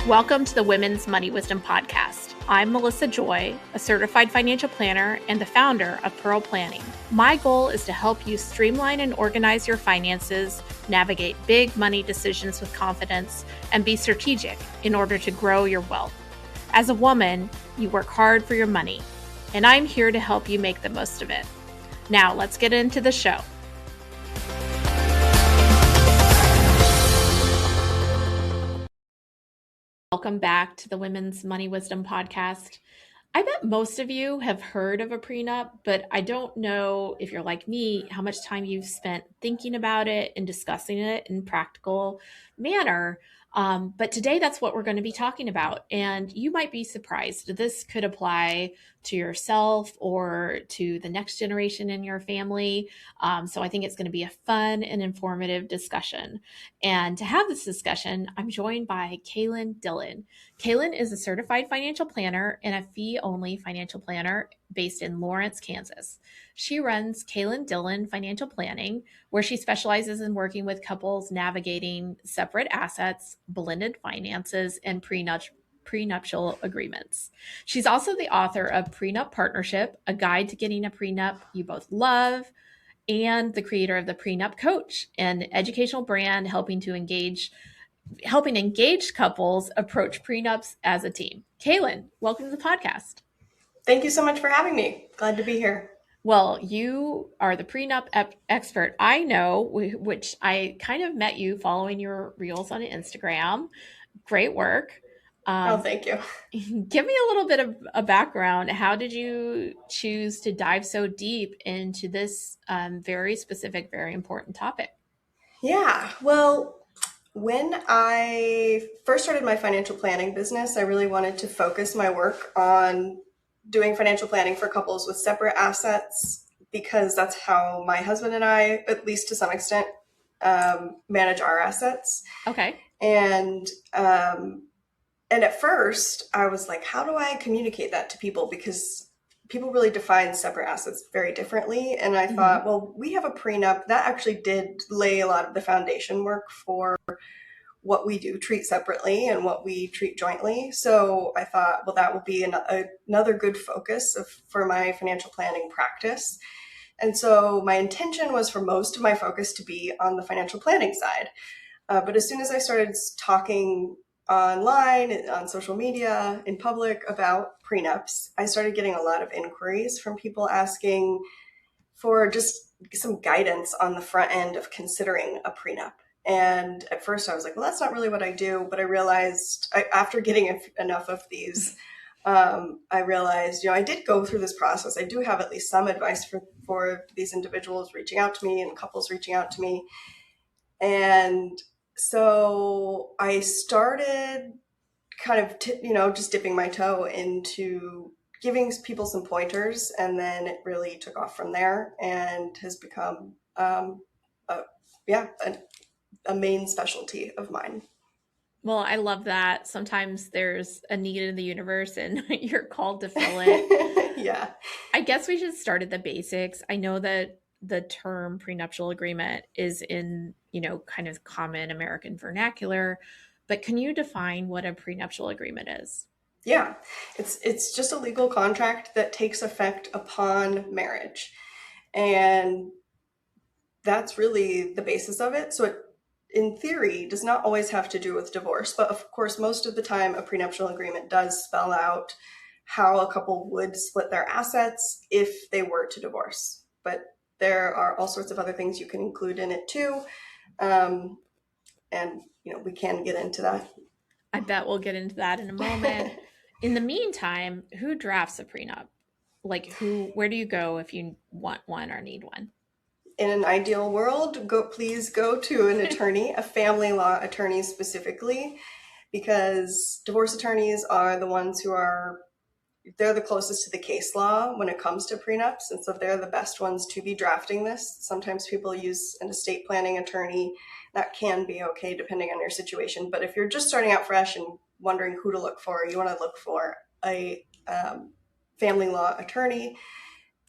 Welcome to the Women's Money Wisdom Podcast. I'm Melissa Joy, a certified financial planner and the founder of Pearl Planning. My goal is to help you streamline and organize your finances, navigate big money decisions with confidence, and be strategic in order to grow your wealth. As a woman, you work hard for your money, and I'm here to help you make the most of it. Now, let's get into the show. Welcome back to the Women's Money Wisdom Podcast. I bet most of you have heard of a prenup, but I don't know if you're like me, how much time you've spent thinking about it and discussing it in practical manner. But today that's what we're going to be talking about. And you might be surprised. This could apply to yourself or to the next generation in your family. So I think it's going to be a fun and informative discussion. And to have this discussion, I'm joined by Kaylin Dillon. Kaylin is a certified financial planner and a fee-only financial planner based in Lawrence, Kansas. She runs Kaylin Dillon Financial Planning, where she specializes in working with couples navigating separate assets, blended finances, and prenuptial agreements. She's also the author of Prenup Partnership, a guide to getting a prenup you both love, and the creator of the Prenup Coach, an educational brand helping engaged couples approach prenups as a team. Kaylin, welcome to the podcast. Thank you so much for having me. Glad to be here. Well, you are the prenup expert I know, which I kind of met you following your reels on Instagram. Great work. Thank you. Give me a little bit of a background. How did you choose to dive so deep into this very specific, very important topic? Yeah, well, when I first started my financial planning business, I really wanted to focus my work on doing financial planning for couples with separate assets, because that's how my husband and I, at least to some extent, manage our assets. Okay. And at first I was like, how do I communicate that to people? Because people really define separate assets very differently. And I thought, well, we have a prenup that actually did lay a lot of the foundation work for what we do treat separately and what we treat jointly. So I thought, well, that will be another good focus for my financial planning practice. And so my intention was for most of my focus to be on the financial planning side. But as soon as I started talking online, on social media, in public about prenups, I started getting a lot of inquiries from people asking for just some guidance on the front end of considering a prenup. And at first I was like, well, that's not really what I do. But I realized after getting enough of these, I realized, I did go through this process. I do have at least some advice for these individuals reaching out to me and couples reaching out to me. And so I started kind of, just dipping my toe into giving people some pointers, and then it really took off from there and has become, a main specialty of mine. Well, I love that. Sometimes there's a need in the universe and you're called to fill it. Yeah. I guess we should start at the basics. I know that the term prenuptial agreement is in, kind of common American vernacular, but can you define what a prenuptial agreement is? Yeah, it's just a legal contract that takes effect upon marriage. And that's really the basis of it. So it, in theory, does not always have to do with divorce. But of course, most of the time, a prenuptial agreement does spell out how a couple would split their assets if they were to divorce. But there are all sorts of other things you can include in it too. And, we can get into that. I bet we'll get into that in a moment. In the meantime, who drafts a prenup? Where do you go if you want one or need one? In an ideal world, please go to an attorney, a family law attorney specifically, because divorce attorneys are the ones they're the closest to the case law when it comes to prenups. And so they're the best ones to be drafting this. Sometimes people use an estate planning attorney. That can be okay depending on your situation. But if you're just starting out fresh and wondering who to look for, you want to look for a family law attorney.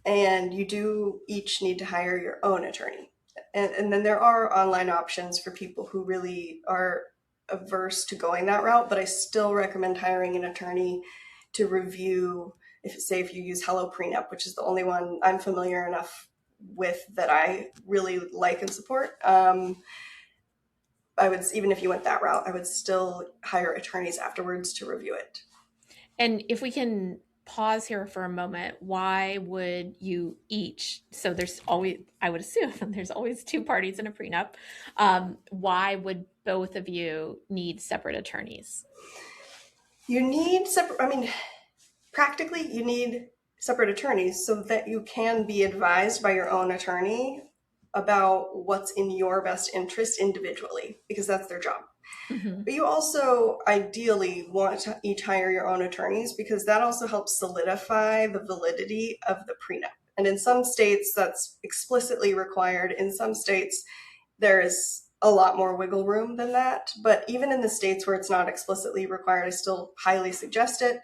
And you do each need to hire your own attorney. And then there are online options for people who really are averse to going that route, but I still recommend hiring an attorney to review, if you use Hello Prenup, which is the only one I'm familiar enough with that I really like and support. I would, even if you went that route, I would still hire attorneys afterwards to review it. And if we can pause here for a moment, why would you each? So there's always, I would assume, there's always two parties in a prenup. Why would both of you need separate attorneys? You need separate, I mean, practically, you need separate attorneys so that you can be advised by your own attorney about what's in your best interest individually, because that's their job. Mm-hmm. But you also ideally want to each hire your own attorneys because that also helps solidify the validity of the prenup. And in some states, that's explicitly required. In some states, there is a lot more wiggle room than that. But even in the states where it's not explicitly required, I still highly suggest it.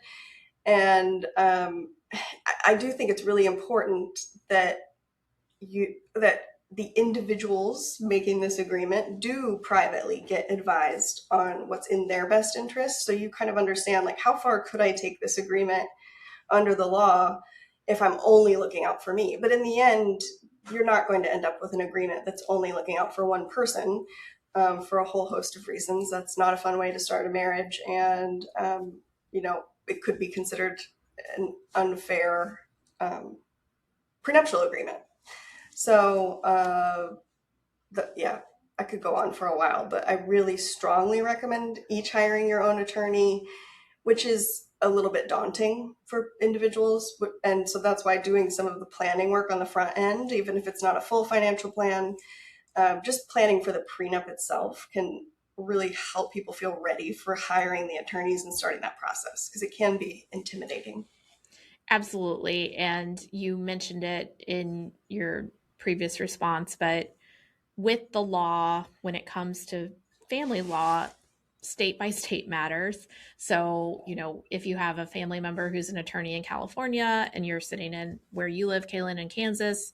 And I do think it's really important that that the individuals making this agreement do privately get advised on what's in their best interest. So you kind of understand, like, how far could I take this agreement under the law if I'm only looking out for me? But in the end, you're not going to end up with an agreement that's only looking out for one person, for a whole host of reasons. That's not a fun way to start a marriage. And, it could be considered an unfair prenuptial agreement. So, I could go on for a while, but I really strongly recommend each hiring your own attorney, which is a little bit daunting for individuals. And so that's why doing some of the planning work on the front end, even if it's not a full financial plan, just planning for the prenup itself can really help people feel ready for hiring the attorneys and starting that process, because it can be intimidating. Absolutely. And you mentioned it in your previous response, but with the law, when it comes to family law, state by state matters. So, if you have a family member who's an attorney in California and you're sitting in where you live, Kaylin, in Kansas,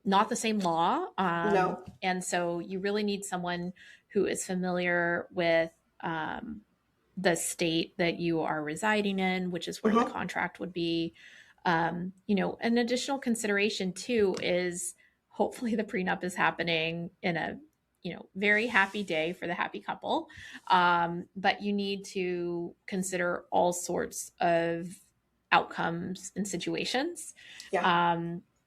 not the same law. No. And so you really need someone who is familiar with the state that you are residing in, which is where the Mm-hmm. contract would be. An additional consideration too is hopefully the prenup is happening in a very happy day for the happy couple. But you need to consider all sorts of outcomes and situations. Yeah.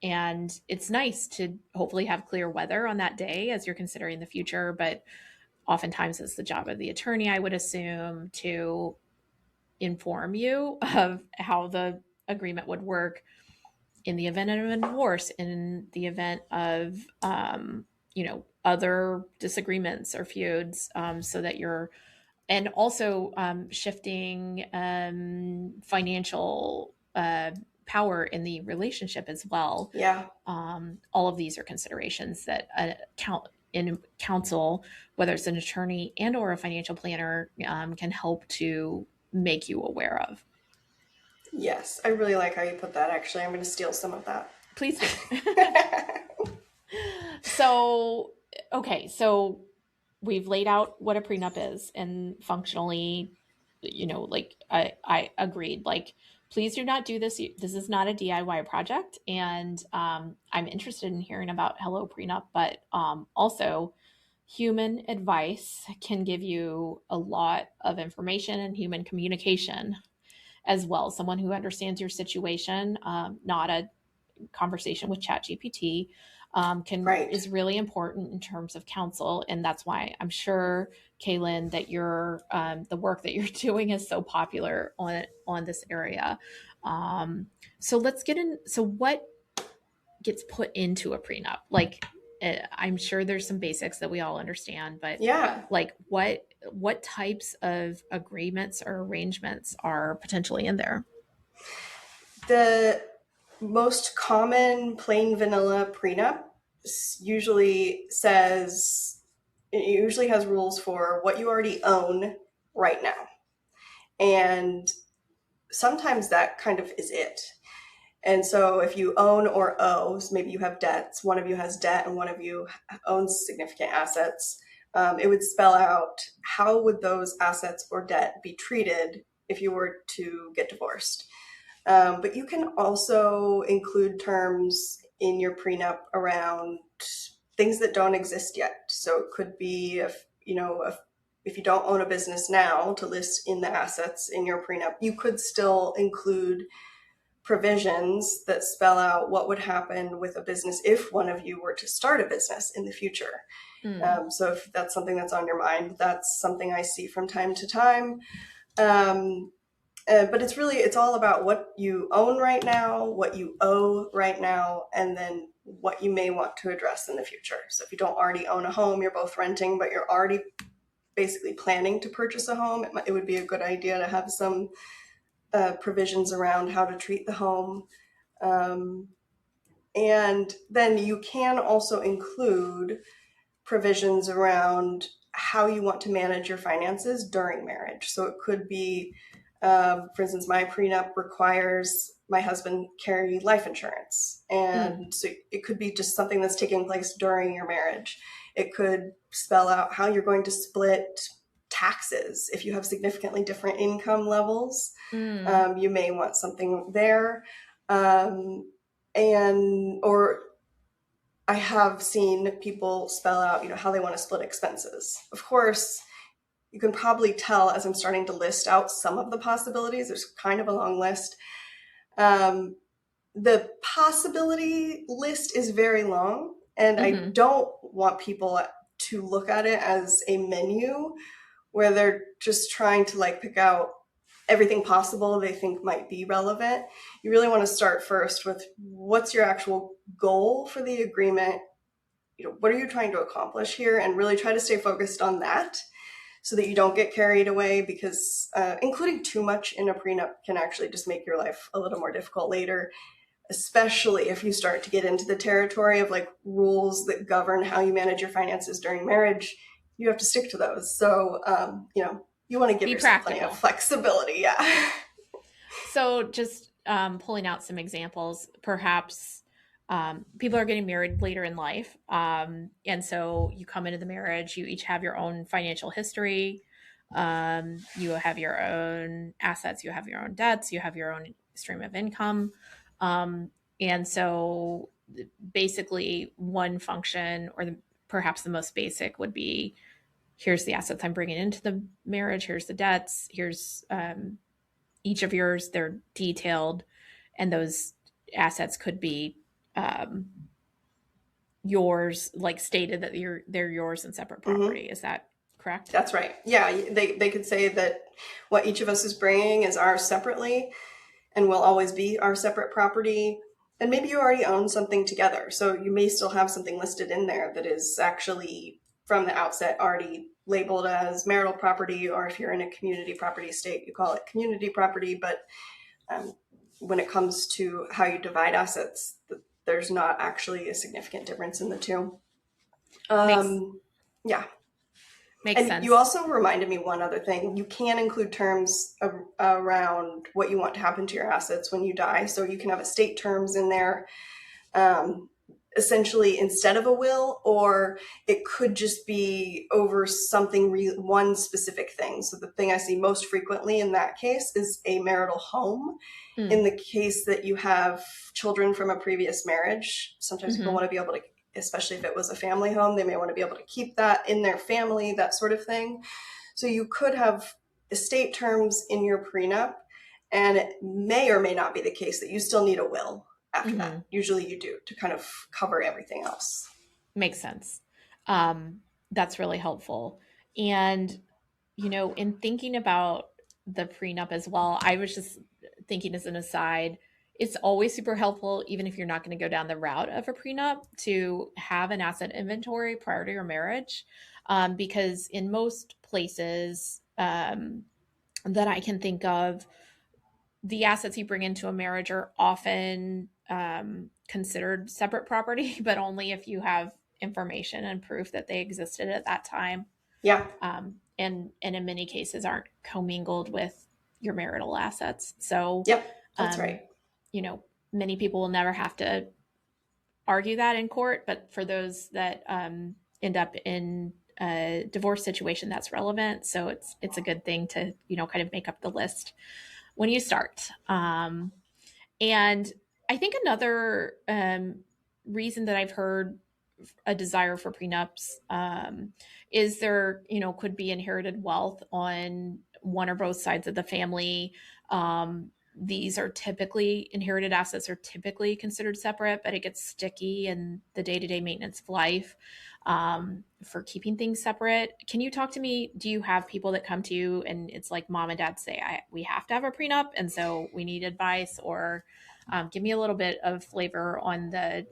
And it's nice to hopefully have clear weather on that day as you're considering the future, but oftentimes it's the job of the attorney, I would assume, to inform you of how the agreement would work in the event of a divorce, in the event of other disagreements or feuds, so that you're, and also shifting financial power in the relationship as well. Yeah. All of these are considerations that in counsel, whether it's an attorney and or a financial planner, can help to make you aware of. Yes, I really like how you put that. Actually, I'm going to steal some of that. Please do. So, okay, so we've laid out what a prenup is, and functionally, like I agreed. Like, please do not do this. This is not a DIY project, and I'm interested in hearing about Hello Prenup, but also human advice can give you a lot of information and human communication as well. Someone who understands your situation, not a conversation with ChatGPT, Right. is really important in terms of counsel, and that's why I'm sure, Kaylin, that the work that you're doing is so popular on this area. So let's get in. So what gets put into a prenup? Like, I'm sure there's some basics that we all understand, but Yeah. like what types of agreements or arrangements are potentially in there? The most common plain vanilla prenup usually says, it usually has rules for what you already own right now. And sometimes that kind of is it. And so if you own or owe, so maybe you have debts, one of you has debt and one of you owns significant assets, It would spell out how would those assets or debt be treated if you were to get divorced. But you can also include terms in your prenup around things that don't exist yet. So it could be if you don't own a business now to list in the assets in your prenup, you could still include provisions that spell out what would happen with a business if one of you were to start a business in the future. So if that's something that's on your mind, that's something I see from time to time. But it's all about what you own right now, what you owe right now, and then what you may want to address in the future. So if you don't already own a home, you're both renting, but you're already basically planning to purchase a home, it would be a good idea to have some provisions around how to treat the home. And then you can also include provisions around how you want to manage your finances during marriage. So it could be, for instance, my prenup requires my husband carry life insurance. And so it could be just something that's taking place during your marriage. It could spell out how you're going to split taxes. If you have significantly different income levels, you may want something there. Or I have seen people spell out, how they want to split expenses. Of course, you can probably tell as I'm starting to list out some of the possibilities. There's kind of a long list. The possibility list is very long, and I don't want people to look at it as a menu where they're just trying to pick out everything possible they think might be relevant. You really want to start first with what's your actual goal for the agreement. What are you trying to accomplish here? And really try to stay focused on that so that you don't get carried away, because including too much in a prenup can actually just make your life a little more difficult later, especially if you start to get into the territory of rules that govern how you manage your finances during marriage. You have to stick to those. So, you want to give yourself plenty of flexibility. Yeah. So just pulling out some examples, perhaps people are getting married later in life. And so you come into the marriage, you each have your own financial history. You have your own assets, you have your own debts, you have your own stream of income. And so basically one function, or perhaps the most basic, would be, here's the assets I'm bringing into the marriage, here's the debts, here's each of yours, they're detailed, and those assets could be yours, stated that they're yours and separate property. Is that correct? That's right. Yeah, they could say that what each of us is bringing is ours separately and will always be our separate property. And maybe you already own something together, so you may still have something listed in there that is actually from the outset already labeled as marital property, or if you're in a community property state, you call it community property. But when it comes to how you divide assets, there's not actually a significant difference in the two. Yeah. Makes sense. You also reminded me one other thing. You can include terms around what you want to happen to your assets when you die. So you can have estate terms in there, essentially instead of a will, or it could just be over something, one specific thing. So the thing I see most frequently in that case is a marital home. In the case that you have children from a previous marriage, sometimes people want to be able to, especially if it was a family home, they may want to be able to keep that in their family, that sort of thing. So you could have estate terms in your prenup, and it may or may not be the case that you still need a will after that. Usually you do, to kind of cover everything else. Makes sense. That's really helpful. And, in thinking about the prenup as well, I was just thinking as an aside, it's always super helpful, even if you're not going to go down the route of a prenup, to have an asset inventory prior to your marriage. Because in most places that I can think of, the assets you bring into a marriage are often considered separate property, but only if you have information and proof that they existed at that time. Yeah. And in many cases aren't commingled with your marital assets. So, yep, that's right. Many people will never have to argue that in court, but for those that end up in divorce situation that's relevant. So it's a good thing to, kind of make up the list when you start. And I think another reason that I've heard a desire for prenups is there, could be inherited wealth on one or both sides of the family. These are typically inherited assets are typically considered separate, but it gets sticky in the day-to-day maintenance of life for keeping things separate. Can you talk to me? Do you have people that come to you and it's like mom and dad say, we have to have a prenup, and so we need advice? Or give me a little bit of flavor on the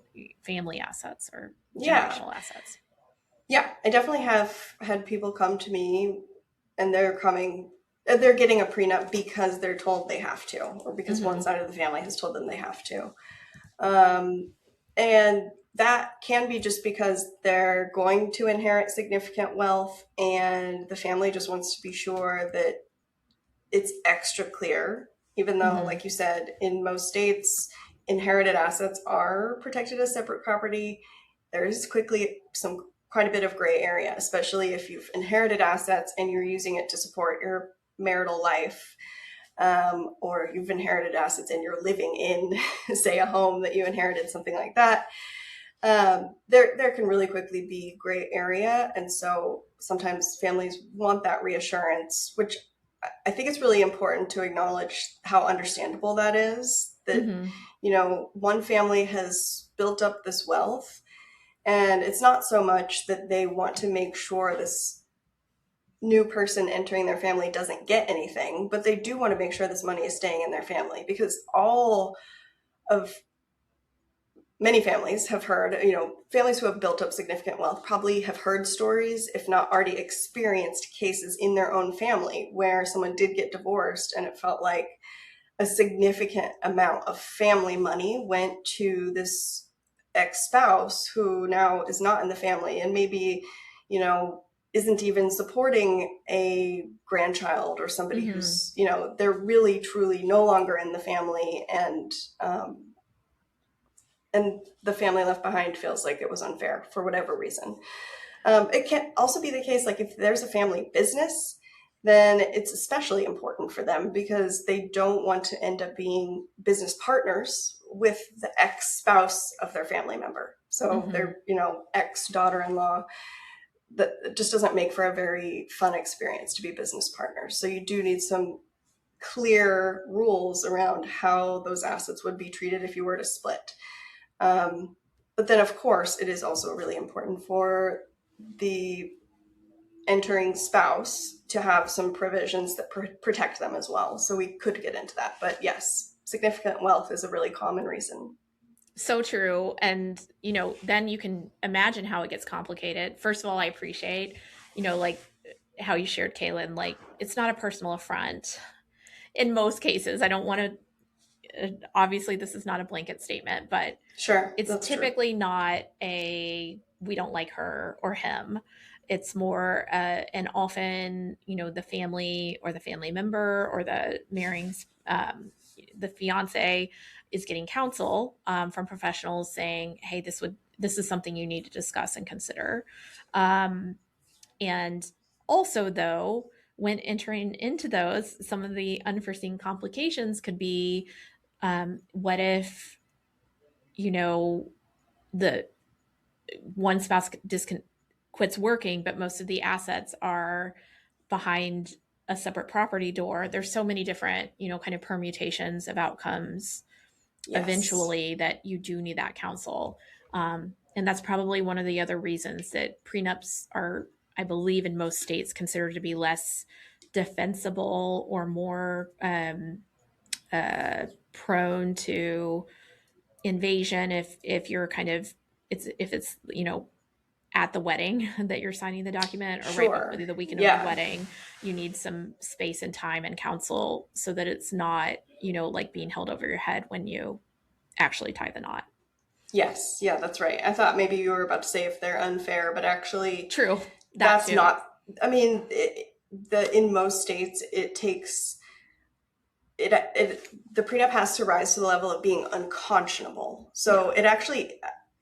family assets or Yeah. generational assets. Yeah, I definitely have had people come to me and they're getting a prenup because they're told they have to, or because one Mm-hmm. side of the family has told them they have to. And that can be just because they're going to inherit significant wealth and the family just wants to be sure that it's extra clear, even though, Mm-hmm. like you said, in most states, inherited assets are protected as separate property. There is quite a bit of gray area, especially if you've inherited assets and you're using it to support your marital life, or you've inherited assets and you're living in, say, a home that you inherited, something like that. There can really quickly be gray area, and so sometimes families want that reassurance, which I think it's really important to acknowledge how understandable that is. That, Mm-hmm. one family has built up this wealth, and it's not so much that they want to make sure this new person entering their family doesn't get anything, but they do want to make sure this money is staying in their family, because all of many families have heard, families who have built up significant wealth probably have heard stories, if not already experienced cases in their own family where someone did get divorced and it felt like a significant amount of family money went to this ex-spouse who now is not in the family and maybe, isn't even supporting a grandchild or somebody Mm-hmm. who's, they're really truly no longer in the family, and the family left behind feels like it was unfair for whatever reason. It can also be the case, like if there's a family business, then it's especially important for them because they don't want to end up being business partners with the ex-spouse of their family member. So Mm-hmm. their, ex-daughter-in-law, that just doesn't make for a very fun experience to be business partners. So you do need some clear rules around how those assets would be treated if you were to split. But then, of course, it is also really important for the entering spouse to have some provisions that protect them as well. So we could get into that. But yes, significant wealth is a really common reason. So true. And, then you can imagine how it gets complicated. First of all, I appreciate, like how you shared, Kaylin, like it's not a personal affront in most cases. I don't want to, obviously, this is not a blanket statement, but Sure, it's that's true. typically not we don't like her or him. It's more, and often, the family or the family member or the marrying, the fiance is getting counsel from professionals saying, hey, this is something you need to discuss and consider. Um, and also, though, when entering into those, some of the unforeseen complications could be, what if, you know, the one spouse quits working, but most of the assets are behind a separate property door. There's so many different, kind of permutations of outcomes Yes. eventually that you do need that counsel. And that's probably one of the other reasons that prenups are, I believe, in most states considered to be less defensible or more prone to invasion if you're kind of if it's at the wedding that you're signing the document, or right before Sure. the weekend of the Yeah. wedding, you need some space and time and counsel so that it's not like being held over your head when you actually tie the knot. Yes. Yeah, that's right. I thought maybe you were about to say if they're unfair, but actually, True, that that's too. not. I mean, in most states, the prenup has to rise to the level of being unconscionable. Yeah. So it actually,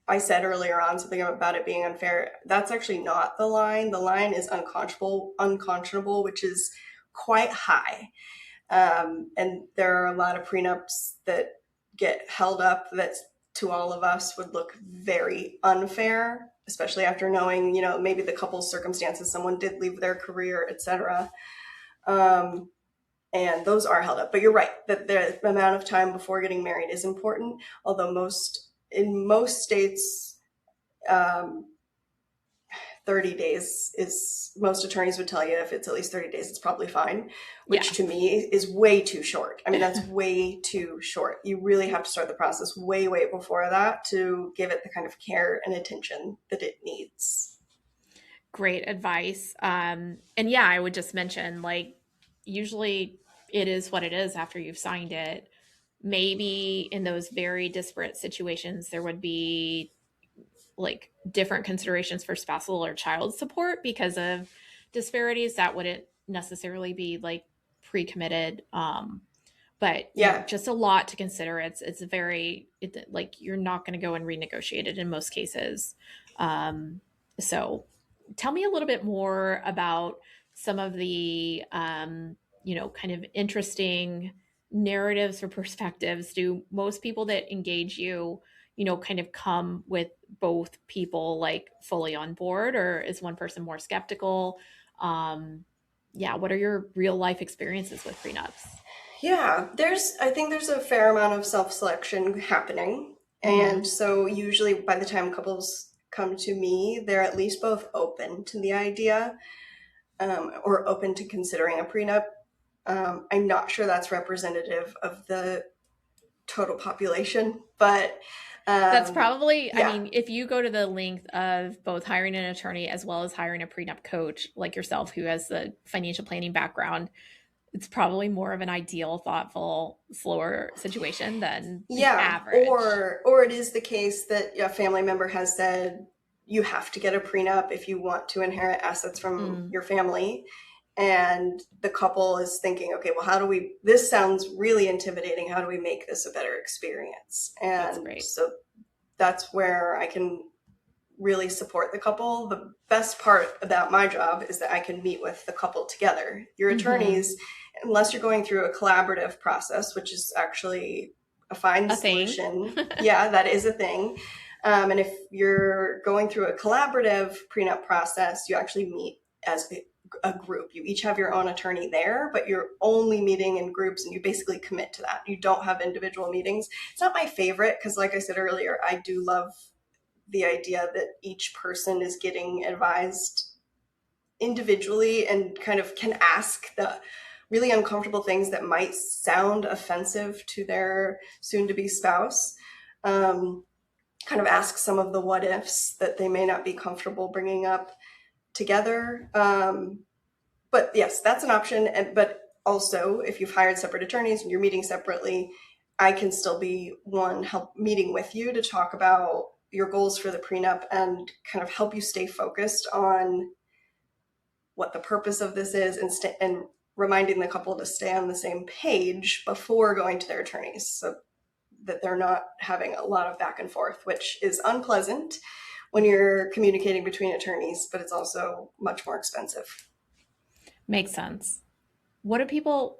I said earlier on something about it being unfair. That's actually not the line. The line is unconscionable, which is quite high. And there are a lot of prenups that get held up that to all of us would look very unfair, especially after knowing, maybe the couple's circumstances, someone did leave their career, etc. And those are held up. But you're right that the amount of time before getting married is important, although in most states, 30 days is, most attorneys would tell you if it's at least 30 days, it's probably fine, Yeah. which to me is way too short. I mean, that's way too short. You really have to start the process way, way before that to give it the kind of care and attention that it needs. Great advice. And yeah, I would just mention, like, usually it is what it is after you've signed it. Maybe in those very disparate situations, there would be like different considerations for spousal or child support because of disparities that wouldn't necessarily be like pre-committed. But Yeah. just a lot to consider. It's like you're not going to go and renegotiate it in most cases. So tell me a little bit more about some of the kind of interesting narratives or perspectives. Do most people that engage you, kind of come with both people like fully on board, or is one person more skeptical? Yeah, what are your real life experiences with prenups? Yeah, I think there's a fair amount of self-selection happening. And Mm-hmm. so usually by the time couples come to me, they're at least both open to the idea, or open to considering a prenup. I'm not sure that's representative of the total population, but That's probably, I yeah, mean, if you go to the length of both hiring an attorney as well as hiring a prenup coach like yourself who has the financial planning background, it's probably more of an ideal, thoughtful, slower situation than the yeah, average. or it is the case that a family member has said you have to get a prenup if you want to inherit assets from Mm, your family. And the couple is thinking, okay, well, this sounds really intimidating. How do we make this a better experience? that's And great. so that's where I can really support the couple. The best part about my job is that I can meet with the couple together. Your Mm-hmm. attorneys, unless you're going through a collaborative process, which is actually a fine A thing. solution. Yeah, that is a thing. And if you're going through a collaborative prenup process, you actually meet as a group. You each have your own attorney there, but you're only meeting in groups and you basically commit to that. You don't have individual meetings. It's not my favorite because, like I said earlier, I do love the idea that each person is getting advised individually and kind of can ask the really uncomfortable things that might sound offensive to their soon to be spouse. Kind of ask some of the what ifs that they may not be comfortable bringing up together. But yes, that's an option. But also, if you've hired separate attorneys and you're meeting separately, I can still be one help meeting with you to talk about your goals for the prenup and kind of help you stay focused on what the purpose of this is and reminding the couple to stay on the same page before going to their attorneys so that they're not having a lot of back and forth, which is unpleasant when you're communicating between attorneys, but it's also much more expensive. Makes sense. What do people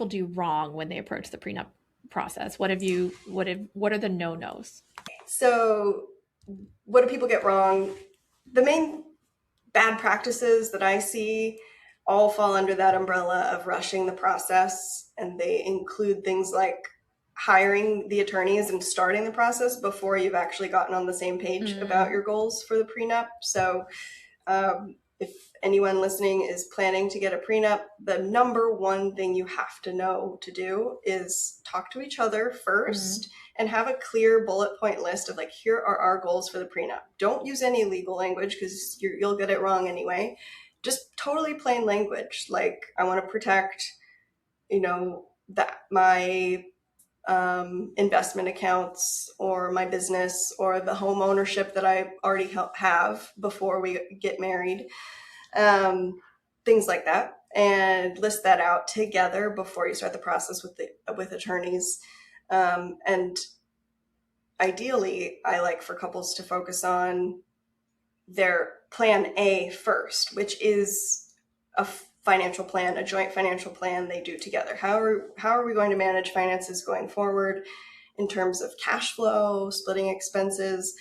do wrong when they approach the prenup process? What are the no-nos? So, what do people get wrong? The main bad practices that I see all fall under that umbrella of rushing the process, and they include things like hiring the attorneys and starting the process before you've actually gotten on the same page about Mm, your goals for the prenup. So, if anyone listening is planning to get a prenup, the number one thing you have to know to do is talk to each other mm, first and have a clear bullet point list of like, here are our goals for the prenup. Don't use any legal language because you'll get it wrong anyway. Just totally plain language. Like, I want to protect, that my investment accounts or my business or the home ownership that I already have before we get married, um, things like that, and list that out together before you start the process with attorneys. And ideally, I like for couples to focus on their plan A first, which is a financial plan, a joint financial plan they do together. How are we going to manage finances going forward in terms of cash flow, splitting expenses?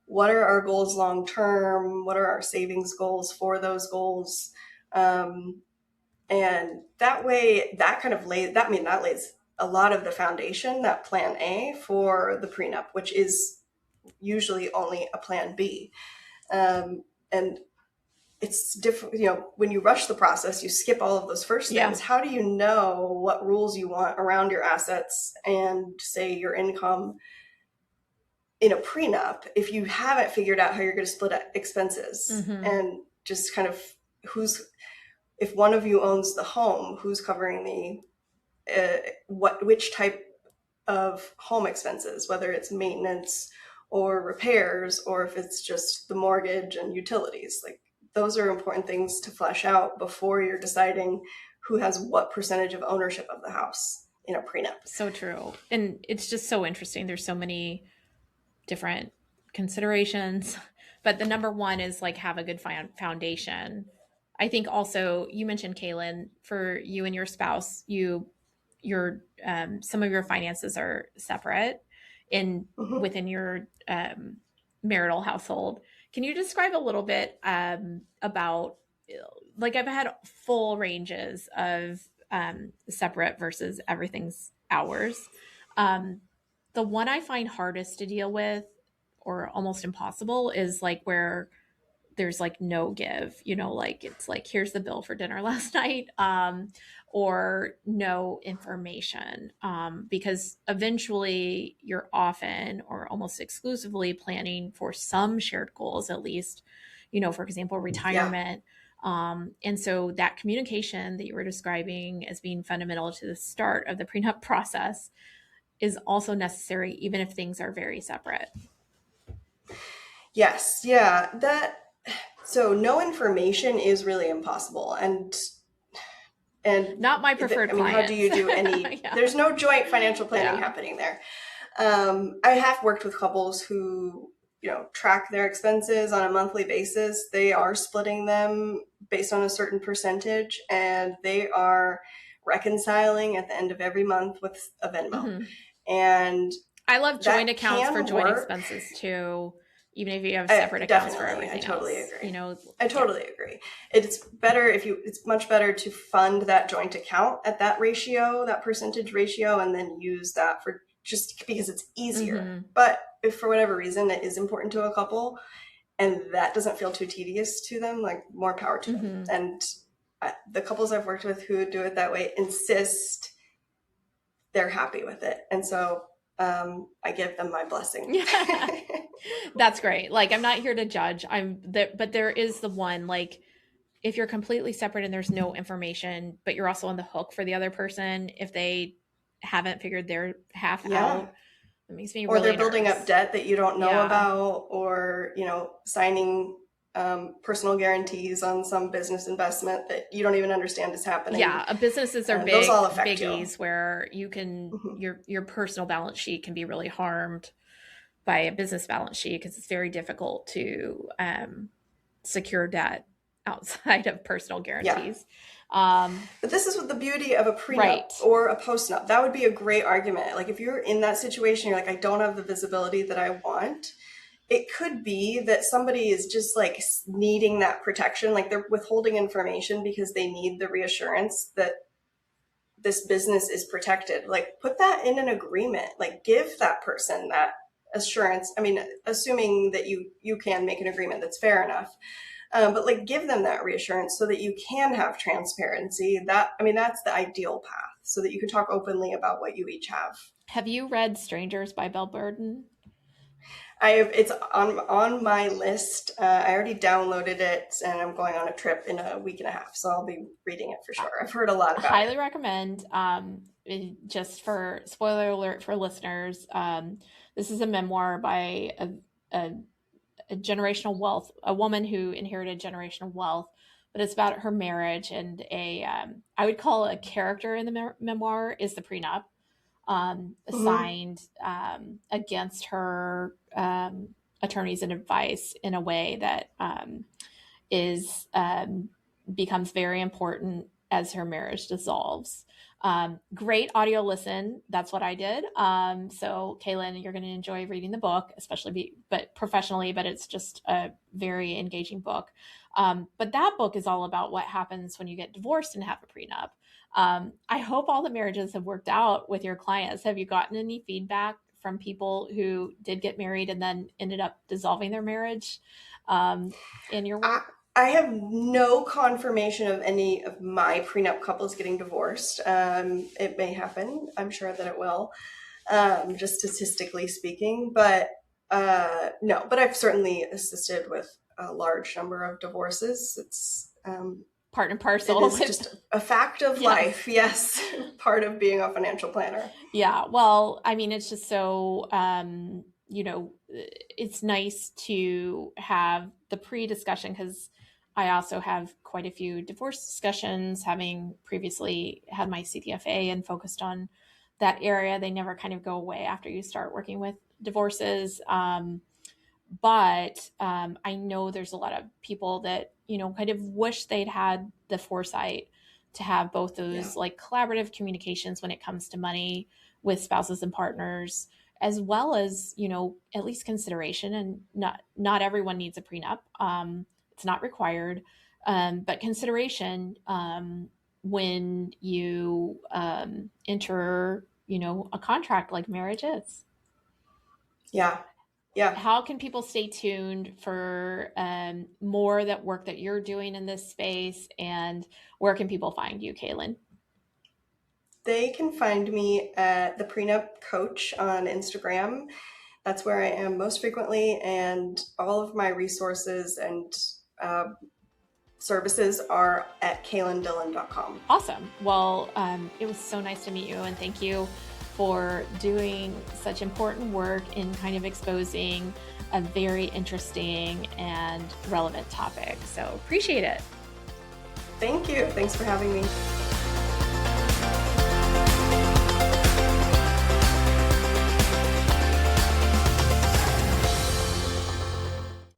What are our goals long term? What are our savings goals for those goals? And that way, that kind of lays, that lays a lot of the foundation, that plan A for the prenup, which is usually only a plan B. And it's different, when you rush the process, you skip all of those first things. Yeah. How do you know what rules you want around your assets and, say, your income in a prenup if you haven't figured out how you're going to split expenses? And just kind of if one of you owns the home, who's covering which type of home expenses, whether it's maintenance or repairs, or if it's just the mortgage and utilities. Like, those are important things to flesh out before you're deciding who has what percentage of ownership of the house in a prenup. So true. And it's just so interesting. There's so many different considerations, but the number one is like have a good foundation. I think also you mentioned, Kaylin, for you and your spouse, your some of your finances are separate within your marital household. Can you describe a little bit about, like, I've had full ranges of separate versus everything's ours. The one I find hardest to deal with, or almost impossible, is like where there's like no give, like it's like, here's the bill for dinner last night, or no information, because eventually you're often or almost exclusively planning for some shared goals, at least, for example, retirement. And so that communication that you were describing as being fundamental to the start of the prenup process is also necessary, even if things are very separate. Yes. Yeah. So no information is really impossible. And not my preferred clients. How do you do any, yeah. There's no joint financial planning happening there. I have worked with couples who, track their expenses on a monthly basis. They are splitting them based on a certain percentage, and they are reconciling at the end of every month with a Venmo. And I love joint accounts for joint expenses too, even if you have separate accounts for everything. I totally else. Agree. I totally agree. It's much better to fund that joint account at that ratio, that percentage ratio, and then use that for, just because it's easier. But if for whatever reason it is important to a couple and that doesn't feel too tedious to them, like, more power to them. And the couples I've worked with who do it that way insist they're happy with it. And so I give them my blessing. That's great. Like, I'm not here to judge. But there is the one, like, if you're completely separate and there's no information, but you're also on the hook for the other person if they haven't figured their half out, it makes me really Or they're building nervous. up debt that you don't know about, or, signing personal guarantees on some business investment that you don't even understand is happening. Yeah, businesses are those all affect biggies where you can your personal balance sheet can be really harmed by a business balance sheet, because it's very difficult to secure debt outside of personal guarantees. But this is what the beauty of a prenup or a postnup. That would be a great argument. Like, if you're in that situation, you're like, I don't have the visibility that I want. It could be that somebody is just like needing that protection, like they're withholding information because they need the reassurance that this business is protected. Like, put that in an agreement, like give that person that assurance. I mean, assuming that you can make an agreement that's fair enough. But like, give them that reassurance so that you can have transparency. That's the ideal path, so that you can talk openly about what you each have. Have you read Strangers by Bell Burden? It's on my list. I already downloaded it, and I'm going on a trip in a week and a half, so I'll be reading it for sure. I've heard a lot about it. Highly recommend. Just for spoiler alert for listeners, this is a memoir by a generational wealth, a woman who inherited generational wealth, but it's about her marriage, and I would call a character in the memoir is the prenup. Mm-hmm. assigned against her attorneys and advice in a way that is becomes very important as her marriage dissolves. Great audio listen. That's what I did. So, Kaylin, you're going to enjoy reading the book, especially but professionally. But it's just a very engaging book. But that book is all about what happens when you get divorced and have a prenup. I hope all the marriages have worked out with your clients. Have you gotten any feedback from people who did get married and then ended up dissolving their marriage um, in your I, work? I have no confirmation of any of my prenup couples getting divorced. It may happen. I'm sure that it will, just statistically speaking. But no, but I've certainly assisted with a large number of divorces. Part and It parcel is with, just a fact of yes. life. Yes, part of being a financial planner. Yeah, well, I mean, it's just so, it's nice to have the pre-discussion because I also have quite a few divorce discussions, having previously had my CTFA and focused on that area. They never kind of go away after you start working with divorces. But I know there's a lot of people that, kind of wish they'd had the foresight to have both Yeah. those like collaborative communications when it comes to money with spouses and partners, as well as, at least consideration. And not everyone needs a prenup. It's not required, but consideration when you enter, a contract like marriage is. Yeah. Yeah. How can people stay tuned for more that work that you're doing in this space, and where can people find you, Kaylin? They can find me at the Prenup Coach on Instagram. That's where I am most frequently, and all of my resources and uh, services are at kaylindillon.com. Awesome. Well, it was so nice to meet you, and thank you for doing such important work in kind of exposing a very interesting and relevant topic. So appreciate it. Thank you. Thanks for having me.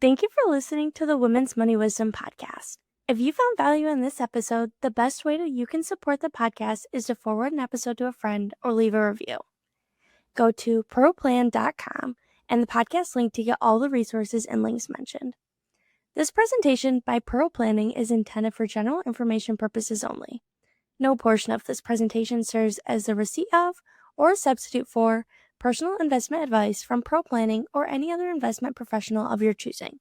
Thank you for listening to the Women's Money Wisdom podcast. If you found value in this episode, the best way that you can support the podcast is to forward an episode to a friend or leave a review. Go to proplan.com and the podcast link to get all the resources and links mentioned. This presentation by Pearl Planning is intended for general information purposes only. No portion of this presentation serves as the receipt of or a substitute for personal investment advice from Pearl Planning or any other investment professional of your choosing.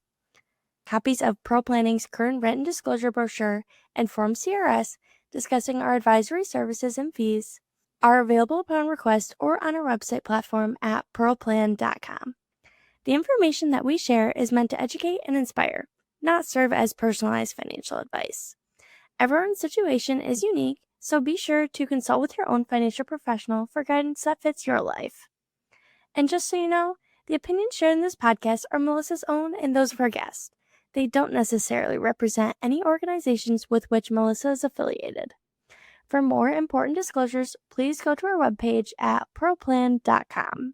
Copies of Pearl Planning's current written disclosure brochure and Form CRS discussing our advisory services and fees are available upon request or on our website platform at pearlplan.com. The information that we share is meant to educate and inspire, not serve as personalized financial advice. Everyone's situation is unique, so be sure to consult with your own financial professional for guidance that fits your life. And just so you know, the opinions shared in this podcast are Melissa's own and those of her guests. They don't necessarily represent any organizations with which Melissa is affiliated. For more important disclosures, please go to our webpage at pearlplan.com.